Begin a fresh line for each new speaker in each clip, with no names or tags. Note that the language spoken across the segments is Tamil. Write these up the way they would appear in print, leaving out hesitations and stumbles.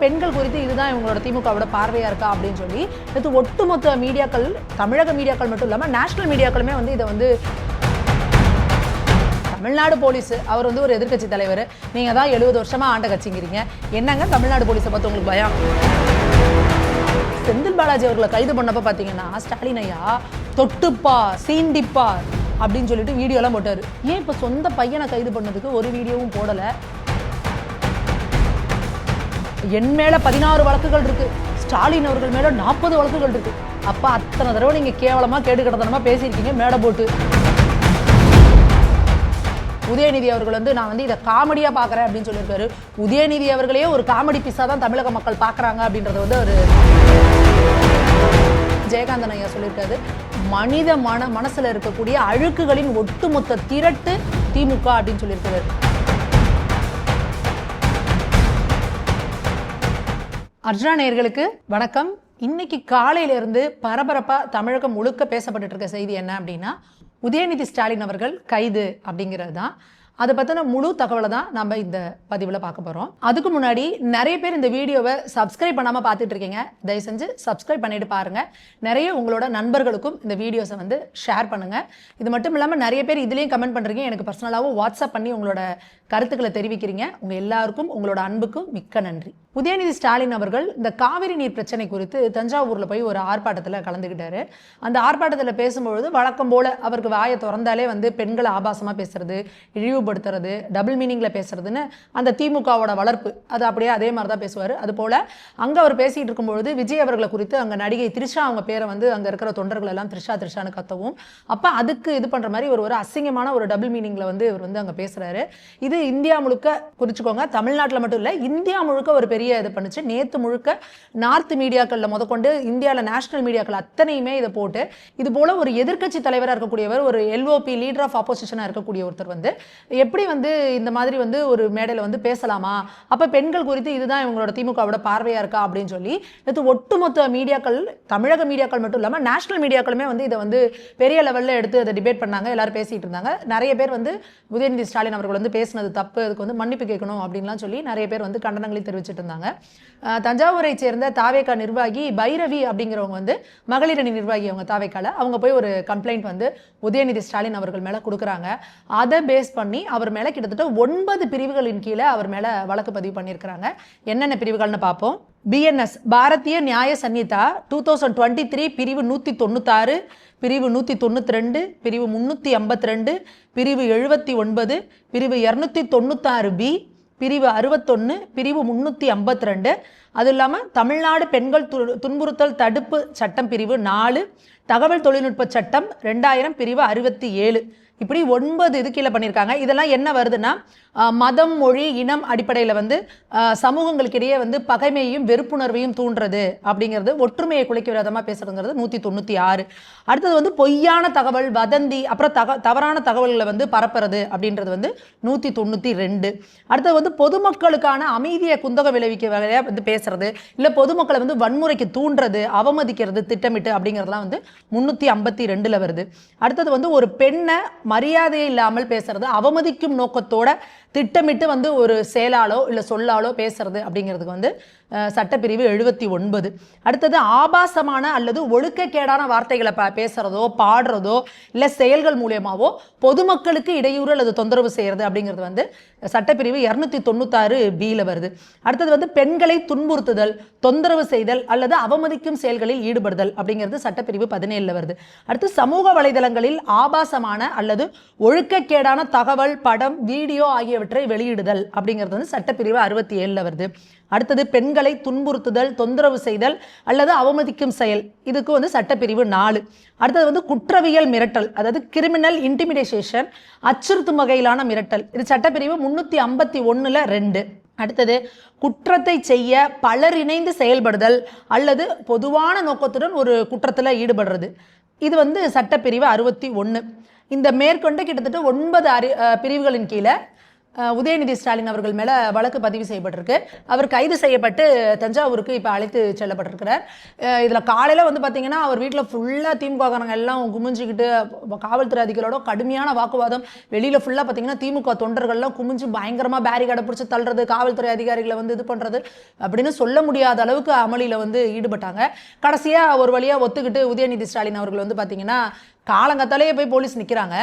பெண்கள் குறித்து இதுதான் இவங்களோட திமுகவோட பார்வையா இருக்கா அப்படின்னு சொல்லி இது ஒட்டுமொத்த மீடியாக்கள், தமிழக மீடியாக்கள் மட்டும் இல்லாமல் நேஷனல் மீடியாக்களுமே வந்து இதை வந்து தமிழ்நாடு போலீஸ் அவர் வந்து ஒரு எதிர்கட்சி தலைவர், நீங்க தான் 70 வருஷமா ஆண்ட கட்சிங்கிறீங்க, என்னங்க தமிழ்நாடு போலீஸை பார்த்து உங்களுக்கு பயம்? செந்தில் பாலாஜி அவர்களை கைது பண்ணப்ப பாத்தீங்கன்னா ஸ்டாலின் ஐயா தொட்டுப்பா சீண்டிப்பா அப்படின்னு சொல்லிட்டு வீடியோலாம் போட்டாரு. ஏன் இப்ப சொந்த பையனை கைது பண்ணதுக்கு ஒரு வீடியோவும் போடல? என் மேல 16 வழக்குகள் இருக்கு, ஸ்டாலின் அவர்கள் மேல 40 வழக்குகள் இருக்கு. அப்ப அத்தனை தடவை நீங்க கேவலமா கேடுகடத்தனமா பேசியிருக்கீங்க மேடை போட்டு. உதயநிதி அவர்கள் வந்து நான் வந்து இதை காமெடியா பாக்குறேன் அப்படின்னு சொல்லியிருக்காரு. உதயநிதி அவர்களே ஒரு காமெடி பீஸா தான் தமிழக மக்கள் பாக்குறாங்க அப்படின்றத வந்து ஒரு ஜெயகாந்தன் ஐயா சொல்லியிருக்காரு. மனித மனசுல இருக்கக்கூடிய அழுக்குகளின் ஒட்டுமொத்த திரட்டு திமுக அப்படின்னு சொல்லியிருக்காரு. அர்ஜுனா நேயர்களுக்கு வணக்கம். இன்னைக்கு காலையில இருந்து பரபரப்பா தமிழகம் முழுக்க பேசப்பட்டு இருக்க செய்தி என்ன அப்படின்னா, உதயநிதி ஸ்டாலின் அவர்கள் கைது அப்படிங்கிறது தான். அதை பற்றின முழு தகவலை தான் நம்ம இந்த பதிவில் பார்க்க போகிறோம். அதுக்கு முன்னாடி நிறைய பேர் இந்த வீடியோவை சப்ஸ்கிரைப் பண்ணாமல் பார்த்துட்டு இருக்கீங்க. தயவு செஞ்சு சப்ஸ்கிரைப் பண்ணிட்டு பாருங்கள். நிறைய உங்களோட நண்பர்களுக்கும் இந்த வீடியோஸை வந்து ஷேர் பண்ணுங்கள். இது மட்டும் இல்லாமல் நிறைய பேர் இதுலேயும் கமெண்ட் பண்ணுறீங்க, எனக்கு பர்சனலாகவும் வாட்ஸ்அப் பண்ணி உங்களோட கருத்துக்களை தெரிவிக்கிறீங்க. உங்கள் எல்லாருக்கும் உங்களோட அன்புக்கும் மிக்க நன்றி. உதயநிதி ஸ்டாலின் அவர்கள் இந்த காவிரி நீர் பிரச்சனை குறித்து தஞ்சாவூரில் போய் ஒரு ஆர்ப்பாட்டத்தில் கலந்துக்கிட்டாரு. அந்த ஆர்ப்பாட்டத்தில் பேசும்பொழுது வழக்கம் போல அவருக்கு வாயை திறந்தாலே வந்து பெண்களை ஆபாசமாக பேசுறது, இழிவுபடுத்துறது, டபுள் மீனிங்கில் பேசுறதுன்னு அந்த திமுகவோட வளர்ப்பு அது அப்படியே அதே மாதிரி தான் பேசுவார். அது போல் அங்கே அவர் பேசிகிட்டு இருக்கும்பொழுது விஜய் அவர்களை குறித்து அங்கே நடிகை த்ரிஷா அவங்க பேரை வந்து அங்கே இருக்கிற தொண்டர்கள் எல்லாம் த்ரிஷான்னு கத்தவும், அப்போ அதுக்கு இது பண்ணுற மாதிரி ஒரு அசிங்கமான ஒரு டபுள் மீனிங்கில் வந்து இவர் வந்து அங்கே பேசுகிறாரு. இது இந்தியா முழுக்க குறிச்சுக்கோங்க, தமிழ்நாட்டில் மட்டும் இல்லை இந்தியா முழுக்க ஒரு பெரிய இது பண்ணுச்சு. நேற்று முழுக்க நார்த் மீடியாக்களில் முதற்கொண்டு இந்தியாவில் நேஷனல் மீடியாக்கள் அத்தனையுமே இதை போட்டு இது போல ஒரு எதிர்கட்சி தலைவராக இருக்கக்கூடியவர், ஒரு எல்ஓபி லீடர் ஆஃப் ஆப்போசிஷனாக இருக்கக்கூடிய ஒருத்தர் வந்து எப்படி வந்து இந்த மாதிரி வந்து ஒரு மேடையில் வந்து பேசலாமா, அப்போ பெண்கள் குறித்து இதுதான் இவங்களோட திமுகவோட பார்வையாக இருக்கா அப்படின்னு சொல்லி நேற்று ஒட்டுமொத்த மீடியாக்கள், தமிழக மீடியாக்கள் மட்டும் இல்லாமல் நேஷனல் மீடியாக்களுமே வந்து இதை வந்து பெரிய லெவலில் எடுத்து அதை டிபேட் பண்ணாங்க. எல்லாரும் பேசிகிட்டு இருந்தாங்க. நிறைய பேர் வந்து உதயநிதி ஸ்டாலின் அவர்கள் வந்து பேசினது தப்பு, அதுக்கு வந்து மன்னிப்பு கேட்கணும் அப்படின்லாம் சொல்லி நிறைய பேர் வந்து கண்டனங்களை தெரிவிச்சிட்டு இருந்தாங்க. தஞ்சாவூரை சேர்ந்த தாவேகா நிர்வாகி பைரவி அப்படிங்கிறவங்க வந்து மகளிர் அணி நிர்வாகி, அவங்க தாவேக்கால அவங்க போய் ஒரு கம்ப்ளைண்ட் வந்து உதயநிதி ஸ்டாலின் அவர்கள் மேல கொடுக்குறாங்க. அதை பேஸ் பண்ணி அவர் மேல கிட்டத்தட்ட 9 பிரிவுகளின் கீழே அவர் மேல வழக்கு பதிவு பண்ணியிருக்கிறாங்க. என்னென்ன பிரிவுகள்னு பார்ப்போம். BNS பாரதிய நியாய சன்னிதா 2023 பிரிவு 196, பிரிவு 192, பிரிவு 352, பிரிவு 79, பிரிவு 296B, பிரிவு 61, பிரிவு 352, அது இல்லாமல் தமிழ்நாடு பெண்கள் துன்புறுத்தல் தடுப்பு சட்டம் பிரிவு 4, தகவல் தொழில்நுட்ப சட்டம் 2000 பிரிவு 67, இப்படி 9 இது கீழே பண்ணியிருக்காங்க. இதெல்லாம் என்ன வருதுன்னா, மதம், மொழி, இனம் அடிப்படையில் வந்து சமூகங்களுக்கிடையே வந்து பகைமையும் வெறுப்புணர்வையும் தூண்டுறது அப்படிங்கிறது, ஒற்றுமையை குலைக்க விரோதமாக பேசுறதுங்கிறது 196. அடுத்தது வந்து பொய்யான தகவல், வதந்தி, அப்புறம் தவறான தகவல்களை வந்து பரப்புறது அப்படின்றது வந்து 192. அடுத்தது வந்து பொதுமக்களுக்கான அமைதியை குந்தக விளைவிக்க வகையாக வந்து பேசுறது, இல்லை பொதுமக்களை வந்து வன்முறைக்கு தூண்டுறது, அவமதிக்கிறது திட்டமிட்டு அப்படிங்கிறதுலாம் வந்து 352 வருது. அடுத்தது வந்து ஒரு பெண்ணை மரியாதையே இல்லாமல் பேசுறது, அவமதிக்கும் நோக்கத்தோட திட்டமிட்டு வந்து ஒரு செயலாலோ இல்லை சொல்லாலோ பேசுறது அப்படிங்கிறதுக்கு வந்து சட்டப்பிரிவு 79. அடுத்தது ஆபாசமான அல்லது ஒழுக்கக்கேடான வார்த்தைகளை பேசுறதோ பாடுறதோ இல்லை செயல்கள் மூலியமாவோ பொதுமக்களுக்கு இடையூறு அல்லது தொந்தரவு செய்யறது அப்படிங்கிறது வந்து சட்டப்பிரிவு 296B வருது. அடுத்தது வந்து பெண்களை துன்புறுத்துதல், தொந்தரவு செய்தல் அல்லது அவமதிக்கும் செயல்களில் ஈடுபடுதல் அப்படிங்கிறது சட்டப்பிரிவு 17 வருது. அடுத்து சமூக வலைதளங்களில் ஆபாசமான அல்லது ஒழுக்கக்கேடான தகவல், படம், வீடியோ ஆகியவற்றை வெளியிடுதல் அப்படிங்கிறது வந்து சட்டப்பிரிவு 67 வருது. அடுத்தது பெண்களை துன்புறுத்துதல், தொந்தரவு செய்தல் அல்லது அவமதிக்கும் செயல், இதுக்கு வந்து சட்டப்பிரிவு 4. அடுத்தது வந்து குற்றவியல் மிரட்டல், அதாவது கிரிமினல் இன்டிமிடேஷன், அச்சுறுத்தும் வகையிலான மிரட்டல், இது சட்டப்பிரிவு 351ல் 2. அடுத்தது குற்றத்தை செய்ய பலர் இணைந்து செயல்படுதல் அல்லது பொதுவான நோக்கத்துடன் ஒரு குற்றத்தில் ஈடுபடுறது, இது வந்து சட்டப்பிரிவு 61. இந்த மேற்கொண்டு கிட்டத்தட்ட 9 பிரிவுகளின் கீழே உதயநிதி ஸ்டாலின் அவர்கள் மேலே வழக்கு பதிவு செய்யப்பட்டிருக்கு. அவர் கைது செய்யப்பட்டு தஞ்சாவூருக்கு இப்போ அழைத்து செல்லப்பட்டிருக்கிறார். இதில் காலையில் வந்து பார்த்தீங்கன்னா அவர் வீட்டில் ஃபுல்லாக திமுககாரங்க எல்லாம் குமிஞ்சிக்கிட்டு காவல்துறை அதிகாரிகளோட கடுமையான வாக்குவாதம். வெளியில் ஃபுல்லாக பார்த்தீங்கன்னா திமுக தொண்டர்கள்லாம் குமிஞ்சு பயங்கரமாக பேரிகார்டை பிடிச்சி தள்ளுறது, காவல்துறை அதிகாரிகளை வந்து இது பண்ணுறது அப்படின்னு சொல்ல முடியாத அளவுக்கு அமளியில் வந்து ஈடுபட்டாங்க. கடைசியாக ஒரு வழியாக ஒத்துக்கிட்டு உதயநிதி ஸ்டாலின் அவர்கள் வந்து பார்த்தீங்கன்னா காலங்கத்தாலேயே போய் போலீஸ் நிற்கிறாங்க.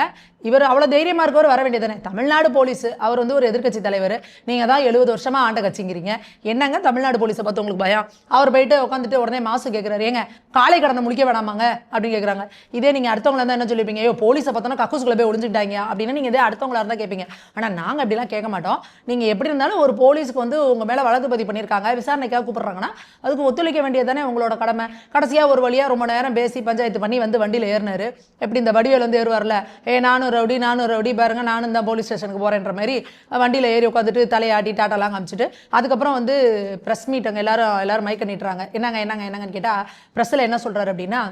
இவர் அவ்வளோ தைரியமாக இருக்கவர் வர வேண்டியதானே. தமிழ்நாடு போலீஸ், அவர் வந்து ஒரு எதிர்க்கட்சி தலைவர், நீங்கள் தான் 70 வருஷமாக ஆண்ட கட்சிங்கிறீங்க, என்னங்க தமிழ்நாடு போலீஸை பார்த்து உங்களுக்கு பயம்? அவர் போயிட்டு உட்காந்துட்டு உடனே மாசு கேட்குறாரு, ஏங்க காலை கடந்த முடிக்க வேணாமாங்க அப்படின்னு கேட்குறாங்க. இதே நீங்கள் அடுத்தவங்கள இருந்தால் என்ன சொல்லிப்பீங்க? ஐயோ போலீஸை பார்த்தோன்னா கக்கூசுக்குள்ளே போய் ஒழிஞ்சுக்கிட்டாங்க அப்படின்னு நீங்கள் இதே அடுத்தவங்களா இருந்தால் கேட்பீங்க. ஆனால் நாங்கள் அப்படிலாம் கேட்க மாட்டோம். நீங்கள் எப்படி இருந்தாலும் ஒரு போலீஸுக்கு வந்து உங்கள் மேலே வழக்கு பதிவு பண்ணியிருக்காங்க, விசாரணைக்காக கூப்பிட்றாங்கன்னா அதுக்கு ஒத்துழைக்க வேண்டியது தானே உங்களோட கடமை. கடைசியாக ஒரு வழியாக ரொம்ப நேரம் பேசி பஞ்சாயத்து பண்ணி வந்து வண்டியில் ஏறினார். எப்படி இந்த வடிவேல் வந்து ஏறுவார்ல, நானும் ரவுடி பாருங்க, நானும் தான் போலீஸ் ஸ்டேஷனுக்கு போகிறேன்ற மாதிரி வண்டியில் ஏறி உட்காந்துட்டு தலையாட்டி டாட்டாலாம் காமிச்சிட்டு அதுக்கப்புறம் வந்து ப்ரெஸ் மீட் அங்கே எல்லாரும் மைக்க நீட்டுறாங்க. என்னங்கன்னு கேட்டால் ப்ரெஸ்ஸில் என்ன சொல்கிறாரு அப்படின்னா,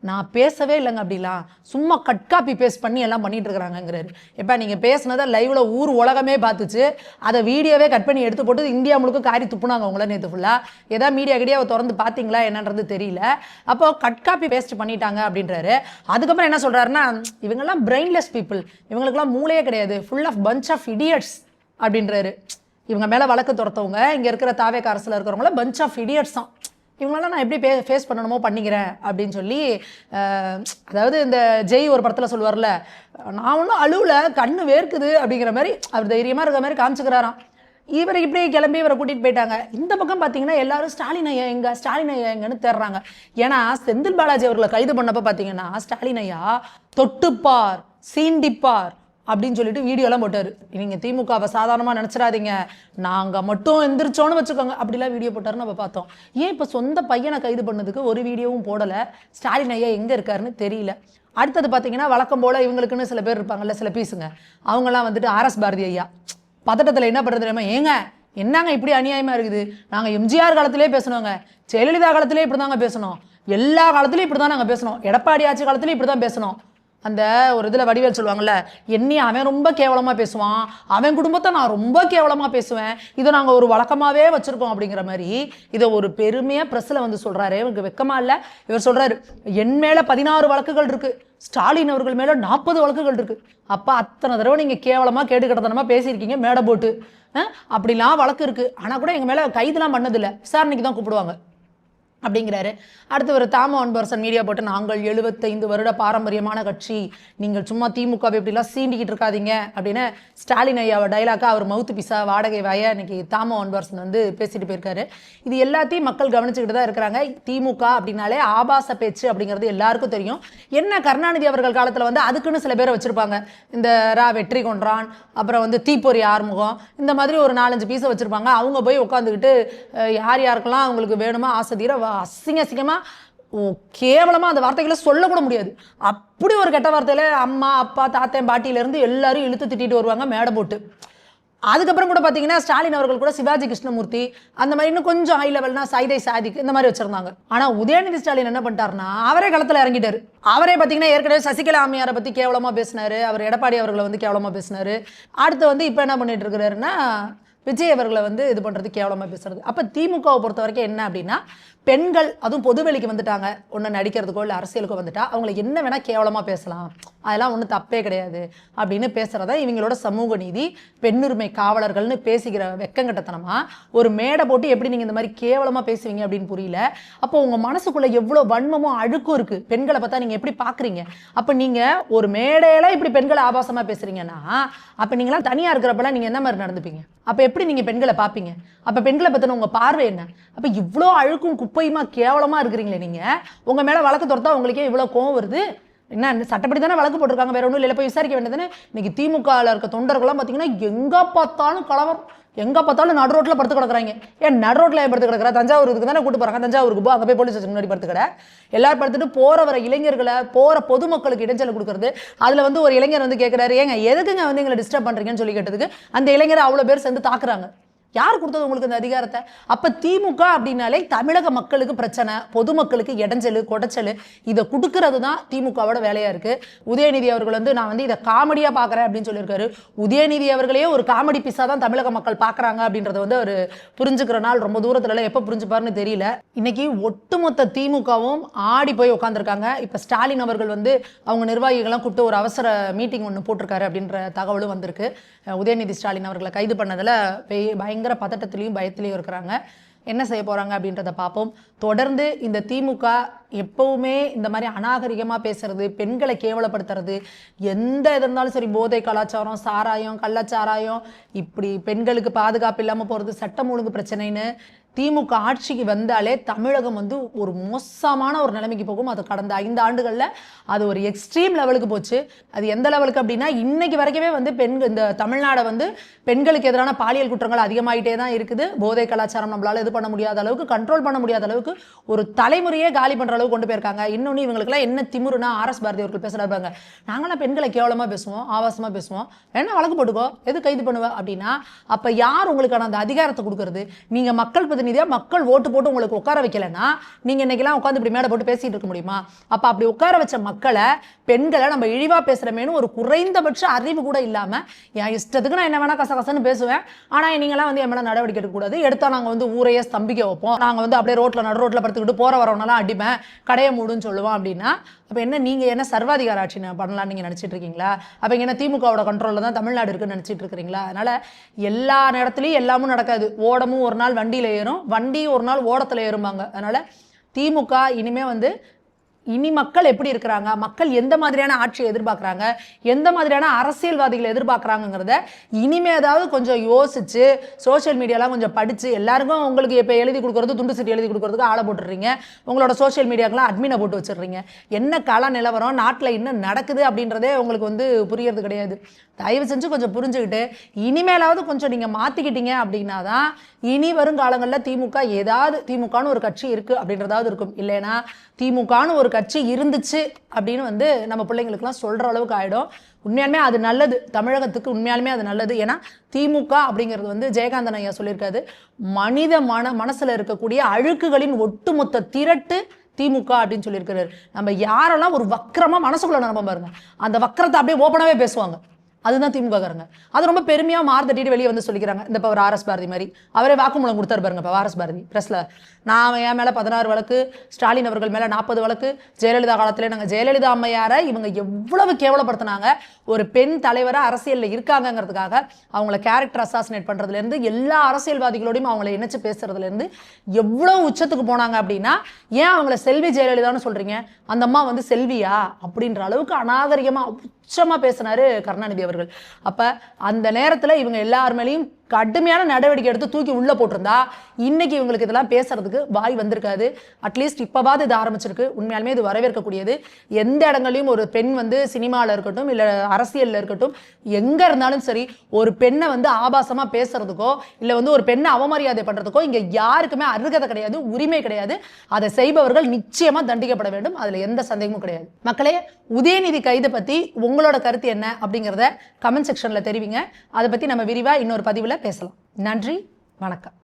நான் பேசவே இல்லைங்க, அப்படிலாம் சும்மா கட் காப்பி பேஸ்ட் பண்ணி எல்லாம் பண்ணிட்டு இருக்கிறாங்கிறாரு. எப்போ நீங்கள் பேசுனதை லைவ்ல ஊர் உலகமே பார்த்துச்சு, அதை வீடியோவே கட் பண்ணி எடுத்து போட்டு இந்தியா முழுக்க காரி துப்புனாங்க உங்கள நேற்று ஃபுல்லாக. ஏதாவது மீடியா திறந்து பார்த்தீங்களா என்னன்றது தெரியல. அப்போ கட் காப்பி பேஸ்ட் பண்ணிட்டாங்க அப்படின்றாரு. அதுக்கப்புறம் என்ன சொல்கிறாருன்னா, இவங்கெல்லாம் பிரெயின்லெஸ் பீப்புள், இவங்களுக்குலாம் மூளையே கிடையாது, full of bunch of idiots அப்படின்றாரு. இவங்க மேலே வழக்கு துரத்தவங்க இங்கே இருக்கிற தாவேக அரசில் இருக்கிறவங்கள பஞ்ச் ஆஃப் இடியட்ஸ் தான், இவங்களெல்லாம் நான் எப்படி ஃபேஸ் பண்ணணுமோ பண்ணிக்கிறேன் அப்படின்னு சொல்லி, அதாவது இந்த ஜெய் ஒரு படத்தில் சொல்லுவார்ல, நான் ஒன்றும் அழுவில் கண்ணு வேர்க்குது அப்படிங்கிற மாதிரி அவர் தைரியமாக இருக்கிற மாதிரி காமிச்சுக்கிறாராம். இவரை இப்படி கிளம்பி இவரை கூட்டிகிட்டு போயிட்டாங்க. இந்த பக்கம் பார்த்தீங்கன்னா எல்லாரும் ஸ்டாலின் ஐயா எங்கன்னு தேடுறாங்க. ஏன்னா செந்தில் பாலாஜி அவர்களை கைது பண்ணப்போ பார்த்தீங்கன்னா ஸ்டாலின் ஐயா தொட்டுப்பார் சீண்டிப்பார் அப்படின்னு சொல்லிட்டு வீடியோலாம் போட்டார். நீங்கள் திமுகவை சாதாரணமாக நினச்சிடாதீங்க, நாங்கள் மட்டும் எந்திரிச்சோன்னு வச்சுக்கோங்க அப்படிலாம் வீடியோ போட்டாருன்னு நம்ம பார்த்தோம். ஏன் இப்போ சொந்த பையனை கைது பண்ணதுக்கு ஒரு வீடியோவும் போடலை? ஸ்டாலின் ஐயா எங்கே இருக்காருன்னு தெரியல. அடுத்தது பார்த்தீங்கன்னா வழக்கம் போல் இவங்களுக்குன்னு சில பேர் இருப்பாங்கல்ல, சில பீஸுங்க, அவங்களாம் வந்துட்டு ஆர்எஸ் பாரதி ஐயா பதட்டத்தில் என்ன பண்ணுறது தெரியுமா, ஏங்க என்னங்க இப்படி அநியாயமாக இருக்குது, நாங்கள் எம்ஜிஆர் காலத்திலே பேசணுங்க, ஜெயலலிதா காலத்திலே இப்படி தாங்க பேசணும், எல்லா காலத்துலையும் இப்படி தான் நாங்கள் பேசணும், எடப்பாடி ஆட்சி காலத்துலையும் இப்படி தான் பேசணும். அந்த ஒரு இதில் வடிவேல் சொல்லுவாங்கள்ல, என்னையும் அவன் ரொம்ப கேவலமாக பேசுவான், அவன் குடும்பத்தை நான் ரொம்ப கேவலமாக பேசுவேன், இதை நாங்கள் ஒரு வழக்கமாகவே வச்சுருக்கோம் அப்படிங்கிற மாதிரி இதை ஒரு பெருமையாக ப்ரெஸ்ஸில் வந்து சொல்கிறாரு. இவருக்கு வெக்கமாக இல்லை? இவர் சொல்கிறாரு, என் மேலே 16 வழக்குகள் இருக்குது, ஸ்டாலின் அவர்கள் மேலே 40 வழக்குகள் இருக்குது. அப்போ அத்தனை தடவை நீங்கள் கேவலமாக கேட்டுக்கிட்டதனமாக பேசியிருக்கீங்க மேடை போட்டு, அப்படிலாம் வழக்கு இருக்குது, ஆனால் கூட எங்கள் மேலே கைதுலாம் பண்ணதில்லை, விசாரணைக்கு தான் கூப்பிடுவாங்க அப்படிங்கிறாரு. அடுத்து ஒரு தாம அன்பரசன் மீடியா போட்டு, நாங்கள் 75 வருட பாரம்பரியமான கட்சி, நீங்கள் சும்மா திமுகவை இப்படிலாம் சீண்டிக்கிட்டு இருக்காதீங்க அப்படின்னு ஸ்டாலின் ஐயாவை டைலாக்காக அவர் மவுத்து பிசா வாடகை வாய இன்னைக்கு தாம அன்பரசன் வந்து பேசிட்டு போயிருக்காரு. இது எல்லாத்தையும் மக்கள் கவனிச்சுக்கிட்டு தான் இருக்கிறாங்க. திமுக அப்படின்னாலே ஆபாச பேச்சு அப்படிங்கிறது எல்லாருக்கும் தெரியும். என்ன கருணாநிதி அவர்கள் காலத்தில் வந்து அதுக்குன்னு சில பேரை வச்சுருப்பாங்க, இந்த வெற்றி கொன்றான், அப்புறம் வந்து தீப்பொறி ஆறுமுகம், இந்த மாதிரி ஒரு 4-5 பீஸை வச்சுருப்பாங்க. அவங்க போய் உட்காந்துக்கிட்டு யாருக்கெல்லாம் அவங்களுக்கு வேணுமோ ஆசைதீர அசிங்கமா கேவலமா அந்த வார்த்தைகளை சொல்லக்கூட முடியாது, அப்படி ஒரு கெட்ட வார்த்தையில அம்மா அப்பா தாத்தன் பாட்டியிலேருந்து எல்லாரும் இழுத்து திட்டிட்டு வருவாங்க மேடை போட்டு. அதுக்கப்புறம் கூட பார்த்தீங்கன்னா ஸ்டாலின் அவர்கள் கூட சிவாஜி கிருஷ்ணமூர்த்தி அந்த மாதிரி இன்னும் கொஞ்சம் ஹை லெவல்னா சைதை சாதிக்கு இந்த மாதிரி வச்சிருந்தாங்க. ஆனால் உதயநிதி ஸ்டாலின் என்ன பண்ணிட்டாருன்னா, அவரே களத்தில் இறங்கிட்டாரு. அவரே பார்த்தீங்கன்னா ஏற்கனவே சசிகலா அம்மையாரை பற்றி கேவலமாக பேசினாரு, அவர் எடப்பாடி அவர்களை வந்து கேவலமாக பேசினாரு. அடுத்து வந்து இப்போ என்ன பண்ணிட்டு இருக்கிறாருன்னா, விஜய் அவர்களை வந்து இது பண்ணுறது கேவலமாக பேசுறது. அப்போ திமுகவை பொறுத்த வரைக்கும் என்ன அப்படின்னா, பெண்கள் அதுவும் பொதுவெளிக்கு வந்துட்டாங்க, ஒன்று நடிக்கிறதுக்கோ இல்லை அரசியலுக்கோ வந்துட்டா அவங்களை என்ன வேணால் கேவலமாக பேசலாம், அதெல்லாம் ஒன்றும் தப்பே கிடையாது அப்படின்னு பேசுகிறதா இவங்களோட சமூக நீதி. பெண்ணுரிமை காவலர்கள்னு பேசிக்கிற வெக்கங்கட்டத்தனமாக ஒரு மேடை போட்டு எப்படி நீங்கள் இந்த மாதிரி கேவலமாக பேசுவீங்க அப்படின்னு புரியல. அப்போ உங்கள் மனசுக்குள்ளே எவ்வளோ வன்மமும் அழுக்கும் இருக்குது, பெண்களை பார்த்தா நீங்கள் எப்படி பார்க்குறீங்க? அப்போ நீங்கள் ஒரு மேடையில் இப்படி பெண்களை ஆபாசமாக பேசுகிறீங்கன்னா, அப்போ நீங்களாம் தனியாக இருக்கிறப்பெல்லாம் நீங்கள் என்ன மாதிரி நடந்துப்பீங்க? அப்போ எப்படி நீங்கள் பெண்களை பார்ப்பீங்க? அப்போ பெண்களை பற்றின உங்கள் பார்வை என்ன? அப்போ இவ்வளோ அழுக்கும் குப்பையுமா கேவலமாக இருக்கிறீங்களே நீங்கள், உங்கள் மேலே வழக்கு தொடுத்தா உங்களுக்கே இவ்வளோ கோவம் வருது? என்ன சட்டப்படி தானே வழக்கு போட்டிருக்காங்க, வேற ஒன்றும் இல்லை, போய் விசாரிக்க வேண்டியதானே. இன்னைக்கு திமுகவில் இருக்க தொண்டர்கள்லாம் பார்த்தீங்கன்னா எங்கே பார்த்தாலும் கலவரம், எங்கே பார்த்தாலும் நடு ரோட்டில் படுத்து கிடக்குறாங்க. ஏன் நடு ரோட்டில் படுத்து கிடக்குறா? தஞ்சாவூருக்கு தானே கூட்டு போகிறாங்க, தஞ்சாவூருக்கு போ, அங்கே போய் போலீஸ் ஸ்டேஷன் முன்னாடி படுத்து கிட. எல்லாரும் படுத்துட்டு போகிற வர இளைஞர்களை போகிற பொதுமக்களுக்கு இடைஞ்சல் கொடுக்குறது. அதில் வந்து ஒரு இளைஞர் வந்து கேட்குறாரு, ஏங்க எதுக்குங்க வந்து எங்களை டிஸ்டர்ப் பண்ணுறீங்கன்னு சொல்லி கேட்டதுக்கு அந்த இளைஞரை அவ்வளோ பேர் சேர்ந்து தாக்குறாங்க. யார் கொடுத்தது உங்களுக்கு இந்த அதிகாரத்தை? அப்ப திமுக அப்படின்னாலே தமிழக மக்களுக்கு பிரச்சனை, பொதுமக்களுக்கு இடைஞ்சல் கொடைச்சல், இதை கொடுக்கறது தான் திமுகவோட வேலையா இருக்கு. உதயநிதி அவர்கள் வந்து நான் வந்து இதை காமெடியா பாக்குறேன் அப்படின்னு சொல்லியிருக்காரு. உதயநிதி அவர்களே ஒரு காமெடி பீஸா தான் தமிழக மக்கள் பாக்குறாங்க அப்படின்றத வந்து அவர் புரிஞ்சுக்கிற நாள் ரொம்ப தூரத்துல எப்ப புரிஞ்சுப்பாருன்னு தெரியல. இன்னைக்கு ஒட்டுமொத்த திமுகவும் ஆடி போய் உட்காந்துருக்காங்க. இப்ப ஸ்டாலின் அவர்கள் வந்து அவங்க நிர்வாகிகள்லாம் கூப்பிட்டு ஒரு அவசர மீட்டிங் ஒன்று போட்டிருக்காரு அப்படின்ற தகவலும் வந்திருக்கு. உதயநிதி ஸ்டாலின் அவர்களை கைது பண்ணதுல பயங்கர பதட்டத்திலையும் பயத்திலையும் இருக்கிறாங்க. என்ன செய்ய போறாங்க அப்படின்றத பார்ப்போம். தொடர்ந்து இந்த திமுக எப்பவுமே இந்த மாதிரி அநாகரிகமா பேசுறது, பெண்களை கேவலப்படுத்துறது, எந்த இது இருந்தாலும் சரி, போதை கலாச்சாரம், சாராயம், கள்ளச்சாராயம், இப்படி பெண்களுக்கு பாதுகாப்பு இல்லாம போறது, சட்டம் ஒழுங்கு பிரச்சனைன்னு திமுக ஆட்சிக்கு வந்தாலே தமிழகம் வந்து ஒரு மோசமான ஒரு நிலைமைக்கு போகும். அது கடந்த 5 ஆண்டுகள்ல அது ஒரு எக்ஸ்ட்ரீம் லெவலுக்கு போச்சு. அது எந்த லெவலுக்கு அப்படின்னா இன்னைக்கு வரைக்குமே வந்து இந்த தமிழ்நாடை வந்து பெண்களுக்கு எதிரான பாலியல் குற்றங்கள் அதிகமாயிட்டே தான் இருக்குது. போதை கலாச்சாரம் நம்மளால இது பண்ண முடியாத அளவுக்கு, கண்ட்ரோல் பண்ண முடியாத அளவுக்கு, ஒரு தலைமுறையே காலி பண்ற அளவுக்கு கொண்டு போயிருக்காங்க. இன்னொன்னு இவங்களுக்குலாம் என்ன திமுருனா, ஆர்எஸ் பாரதி அவர்கள் பேசுறாங்க, நாங்களாம் பெண்களை கேவலமா பேசுவோம், ஆபாசமா பேசுவோம், என்ன வழக்கு போட்டுக்கோ, எது கைது பண்ணுவ அப்படின்னா, அப்ப யார் உங்களுக்கான அந்த அதிகாரத்தை கொடுக்கறது? நீங்க மக்கள் பிரதிநிதியா மக்கள் ஓட்டு போட்டு உங்களுக்கு உட்கார வைக்கலன்னா நீங்க இன்னைக்கெல்லாம் உட்காந்து இப்படி மேடை போட்டு பேசிட்டு இருக்க முடியுமா? அப்ப அப்படி உட்கார வச்ச மக்களை, பெண்களை நம்ம இழிவா பேசுறமேனு ஒரு குறைந்தபட்ச அறிவு கூட இல்லாம, என் இஷ்டத்துக்கு நான் என்ன வேணா கசகசன்னு பேசுவேன், ஆனா நீங்களாம் வந்து என் மேல நடவடிக்கை எடுக்கக்கூடாது, எடுத்தா நாங்க வந்து ஊரையே ஸ்தம்பிக்க வைப்போம், நாங்க வந்து அப்படியே நடு ரோட்ல படுத்துக்கிட்டு போற வரவனாலாம் அடிப்பேன், கடையை மூடுன்னு சொல்லுவோம் அப்படின்னா, அப்ப என்ன நீங்க என்ன சர்வாதிகார ஆட்சி பண்ணலாம் நீங்க நினைச்சிட்டு இருக்கீங்களா? அப்ப என்ன திமுகவோட கண்ட்ரோல்ல தான் தமிழ்நாடு இருக்குன்னு நினைச்சிட்டு இருக்கிறீங்களா? அதனால எல்லா இடத்துலயும் எல்லாமும் நடக்காது. ஓடமும் ஒரு நாள் வண்டியில ஏறும், வண்டி ஒரு நாள் ஓடத்துல ஏறும்பாங்க. அதனால திமுக இனிமே வந்து இனி மக்கள் எப்படி இருக்கிறாங்க, மக்கள் எந்த மாதிரியான ஆட்சியை எதிர்பார்க்குறாங்க, எந்த மாதிரியான அரசியல்வாதிகளை எதிர்பார்க்குறாங்கிறத இனிமே ஏதாவது கொஞ்சம் யோசிச்சு சோசியல் மீடியாலாம் கொஞ்சம் படித்து, எல்லாருக்கும் உங்களுக்கு இப்போ எழுதி கொடுக்குறது, துண்டு சீட்டு எழுதி கொடுக்குறதுக்கு ஆளை போட்டுடுறீங்க, உங்களோட சோசியல் மீடியாக்கெல்லாம் அட்மினை போட்டு வச்சிடுறீங்க. என்ன கால நிலவரம், நாட்டில் என்ன நடக்குது அப்படின்றதே உங்களுக்கு வந்து புரியறது கிடையாது. தயவு செஞ்சு கொஞ்சம் புரிஞ்சுக்கிட்டு இனிமேலாவது கொஞ்சம் நீங்கள் மாற்றிக்கிட்டீங்க அப்படின்னா தான் இனி வரும் காலங்களில் திமுகன்னு ஒரு கட்சி இருக்குது அப்படின்றதாவது இருக்கும். இல்லைன்னா திமுகன்னு ஒரு கட்சி இருந்துச்சு அப்படின்னு வந்து நம்ம பிள்ளைங்களுக்குலாம் சொல்கிற அளவுக்கு ஆகிடும். உண்மையாலுமே அது நல்லது, தமிழகத்துக்கு உண்மையாலுமே அது நல்லது. ஏன்னா திமுக அப்படிங்கிறது வந்து ஜெயகாந்தன் ஐயா சொல்லியிருக்காரு, மனித மனசுல இருக்கக்கூடிய அழுக்குகளின் ஒட்டுமொத்த திரட்டு திமுக அப்படின்னு சொல்லியிருக்கிறாரு. நம்ம யாரெல்லாம் ஒரு வக்கரமா மனசுக்குள்ள நம்ம பாருங்க, அந்த வக்கரத்தை அப்படியே ஓப்பனாவே பேசுவாங்க, அதுதான் திமுக காரங்க. அது ரொம்ப பெருமையா மார்த்தட்டிட்டு வெளியே வந்து சொல்லிக்கிறாங்க. இந்த இப்போ ஒரு ஆர்எஸ் பாரதி மாதிரி அவரே வாக்குமூலம் கொடுத்தாரு பாருங்க. இப்போ ஆர்எஸ் பாரதி பிரஸ்ல, நான் என் மேல 16 வழக்கு, ஸ்டாலின் அவர்கள் மேல 40 வழக்கு, ஜெயலலிதா காலத்திலே நாங்கள் ஜெயலலிதா அம்மையாரை இவங்க எவ்வளவு கேவலப்படுத்தினாங்க, ஒரு பெண் தலைவரா அரசியல்ல இருக்காங்கிறதுக்காக அவங்கள கேரக்டர் அசாசினேட் பண்றதுல இருந்து, எல்லா அரசியல்வாதிகளோடையும் அவங்களை இணைச்சு பேசுறதுல இருந்து எவ்வளவு உச்சத்துக்கு போனாங்க அப்படின்னா, ஏன் அவங்கள செல்வி ஜெயலலிதான்னு சொல்றீங்க, அந்த அம்மா வந்து செல்வியா அப்படின்ற அளவுக்கு அநாகரிகமா உச்சமா பேசினாரு கருணாநிதி அவர்கள். அப்ப அந்த நேரத்துல இவங்க எல்லாருமேலையும் கடுமையான நடவடிக்கை எடுத்து தூக்கி உள்ள போட்டிருந்தா இன்னைக்கு இவங்களுக்கு இதெல்லாம் பேசுறதுக்கு வாய் வந்திருக்காது. அட்லீஸ்ட் இப்பவாது இது ஆரம்பிச்சிருக்கு. உண்மையாலுமே இது வரவேற்கக்கூடியது. எந்த இடங்களையும் ஒரு பெண் வந்து சினிமாவில் இருக்கட்டும், இல்லை அரசியலில் இருக்கட்டும், எங்க இருந்தாலும் சரி, ஒரு பெண்ணை வந்து ஆபாசமா பேசுறதுக்கோ இல்லை வந்து ஒரு பெண்ணை அவமரியாதை பண்றதுக்கோ இங்க யாருக்குமே அருகதை கிடையாது, உரிமை கிடையாது. அதை செய்பவர்கள் நிச்சயமா தண்டிக்கப்பட வேண்டும், அதுல எந்த சந்தேகமும் கிடையாது. மக்களே, உதயநிதி கைது பத்தி உங்களோட கருத்து என்ன அப்படிங்கிறத கமெண்ட் செக்ஷன்ல தெரிவிங்க. அதை பத்தி நம்ம விரிவா இன்னொரு பதிவுல பேசலாம். நன்றி, வணக்கம்.